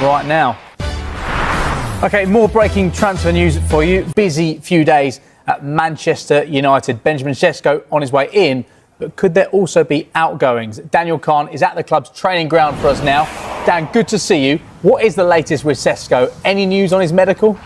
right now. OK, more breaking transfer news for you. Busy few days at Manchester United. Benjamin Šeško on his way in, but could there also be outgoings? Daniel Khan is at the club's training ground for us now. Dan, good to see you. What is the latest with Šeško? Any news on his medical?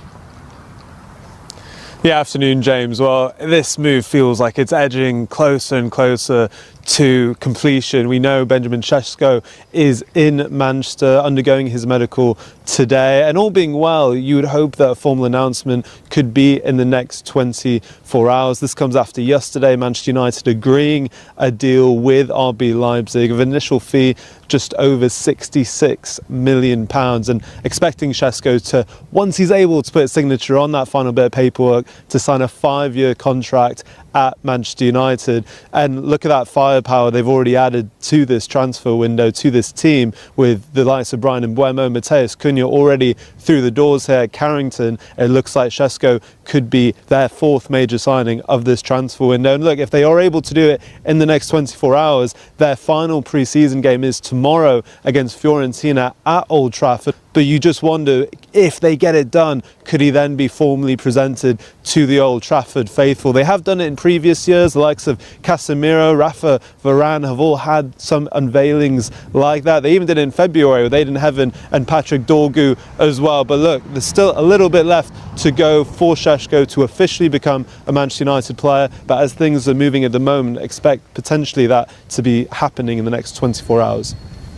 Yeah, afternoon, James. Well, this move feels like it's edging closer and closer to completion. We know Benjamin Šeško is in Manchester undergoing his medical today, and all being well, you would hope that a formal announcement could be in the next 24 hours. This comes after yesterday, Manchester United agreeing a deal with RB Leipzig of an initial fee just over £66 million, and expecting Šeško to, once he's able to put his signature on that final bit of paperwork, to sign a 5-year contract at Manchester United. And look at that firepower they've already added to this transfer window, to this team, with the likes of Bryan Mbeumo, Matheus Cunha already through the doors here at Carrington. It looks like Šeško could be their 4th major signing of this transfer window. And look, if they are able to do it in the next 24 hours, their final pre-season game is tomorrow against Fiorentina at Old Trafford. But you just wonder, if they get it done, could he then be formally presented to the Old Trafford faithful? They have done it in previous years. The likes of Casemiro, Rafa Varane have all had some unveilings like that. They even did it in February with Aidan Heaven and Patrick Dorgu as well. But look, there's still a little bit left to go for Šeško to officially become a Manchester United player. But as things are moving at the moment, expect potentially that to be happening in the next 24 hours.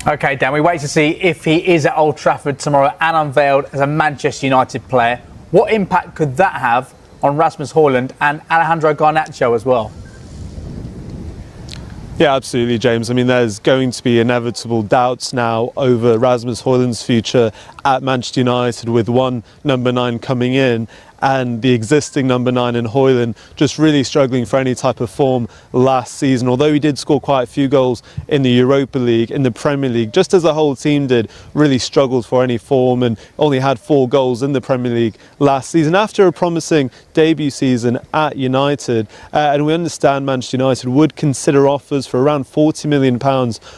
OK, Dan, we wait to see if he is at Old Trafford tomorrow and unveiled as a Manchester United player. What impact could that have on Rasmus Højlund and Alejandro Garnacho as well? Yeah, absolutely, James. I mean, there's going to be inevitable doubts now over Rasmus Højlund's future at Manchester United, with one number 9 coming in and the existing number 9 in Højlund just really struggling for any type of form last season. Although he did score quite a few goals in the Europa League, in the Premier League, just as the whole team did, really struggled for any form and only had 4 goals in the Premier League last season after a promising debut season at United. And we understand Manchester United would consider offers for around £40 million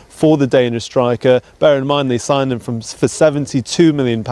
for the Danish striker. Bear in mind they signed him for £72 million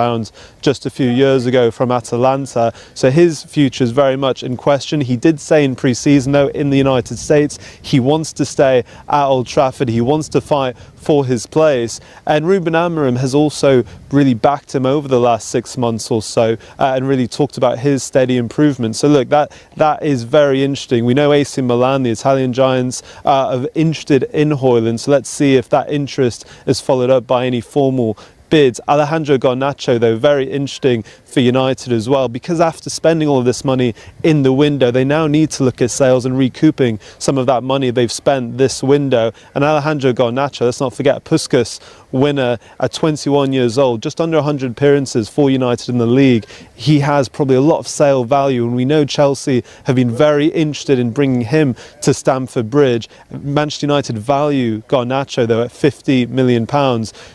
just a few years ago from Atalanta. So his future is very much in question. He did say in pre-season, though, in the United States, he wants to stay at Old Trafford. He wants to fight for his place. And Ruben Amorim has also really backed him over the last 6 months or so and really talked about his steady improvement. So look, that is very interesting. We know AC Milan, the Italian giants, are interested in Højlund. So let's see if that interest is followed up by any formal bids. Alejandro Garnacho, though, very interesting for United as well, because after spending all of this money in the window, they now need to look at sales and recouping some of that money they've spent this window. And Alejandro Garnacho, let's not forget, Puskas winner at 21 years old, just under 100 appearances for United in the league. He has probably a lot of sale value, and we know Chelsea have been very interested in bringing him to Stamford Bridge. Manchester United value Garnacho, though, at £50 million.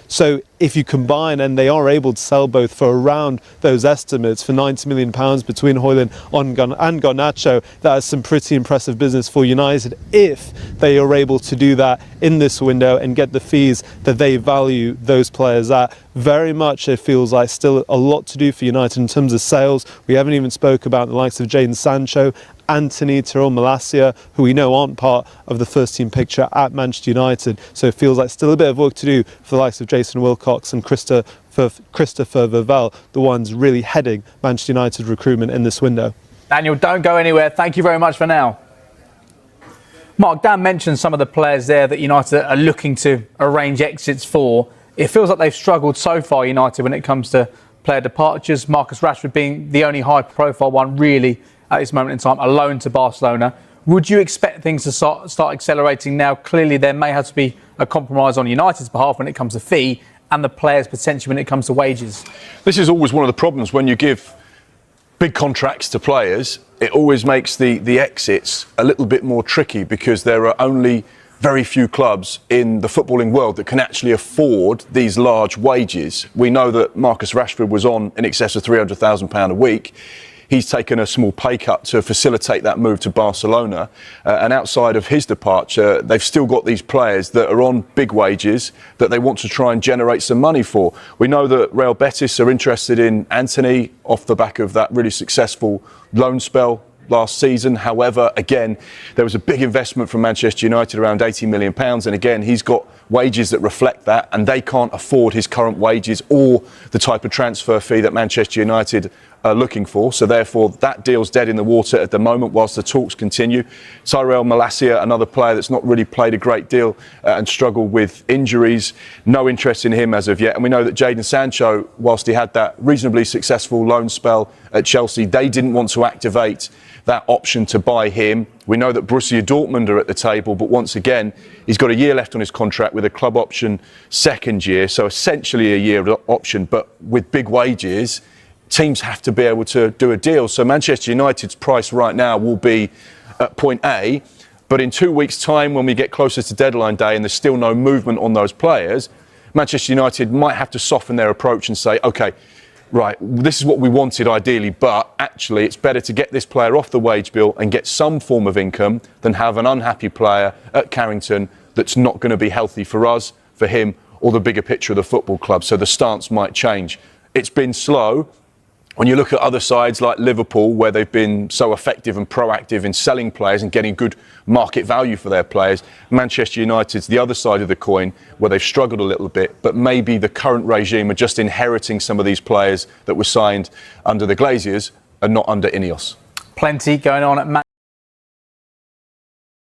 So if you combine, and they are able to sell both for around those estimates, for £90 million between Højlund and Garnacho, that is some pretty impressive business for United if they are able to do that in this window and get the fees that they value those players at. Very much, it feels like still a lot to do for United in terms of sales. We haven't even spoke about the likes of Jadon Sancho, Anthony, Tyrell Malacia, who we know aren't part of the first team picture at Manchester United. So it feels like still a bit of work to do for the likes of Jason Wilcox and Christopher Vervel, the ones really heading Manchester United recruitment in this window. Daniel, don't go anywhere. Thank you very much for now. Mark, Dan mentioned some of the players there that United are looking to arrange exits for. It feels like they've struggled so far, United, when it comes to player departures. Marcus Rashford being the only high-profile one, really, at this moment in time, a loan to Barcelona. Would you expect things to start accelerating now? Clearly, there may have to be a compromise on United's behalf when it comes to fee, and the players potentially when it comes to wages. This is always one of the problems when you give big contracts to players. It always makes the exits a little bit more tricky, because there are only very few clubs in the footballing world that can actually afford these large wages. We know that Marcus Rashford was on in excess of £300,000 a week. he's taken a small pay cut to facilitate that move to Barcelona. And outside of his departure, they've still got these players that are on big wages that they want to try and generate some money for. We know that Real Betis are interested in Anthony off the back of that really successful loan spell last season. However, again, there was a big investment from Manchester United, around £80 million. And again, he's got wages that reflect that, and they can't afford his current wages or the type of transfer fee that Manchester United are looking for. So therefore, that deal's dead in the water at the moment whilst the talks continue. Tyrell Malacia, another player that's not really played a great deal and struggled with injuries. No interest in him as of yet. And we know that Jadon Sancho, whilst he had that reasonably successful loan spell at Chelsea, they didn't want to activate that option to buy him. We know that Borussia Dortmund are at the table, but once again, he's got a year left on his contract with a club option second year, so essentially a year option, but with big wages, teams have to be able to do a deal. So Manchester United's price right now will be at point A, but in 2 weeks' time, when we get closer to deadline day and there's still no movement on those players, Manchester United might have to soften their approach and say, OK, right, this is what we wanted ideally, but actually it's better to get this player off the wage bill and get some form of income than have an unhappy player at Carrington that's not going to be healthy for us, for him, or the bigger picture of the football club. So the stance might change. It's been slow. When you look at other sides like Liverpool, where they've been so effective and proactive in selling players and getting good market value for their players, Manchester United's the other side of the coin, where they've struggled a little bit, but maybe the current regime are just inheriting some of these players that were signed under the Glaziers and not under Ineos. Plenty going on at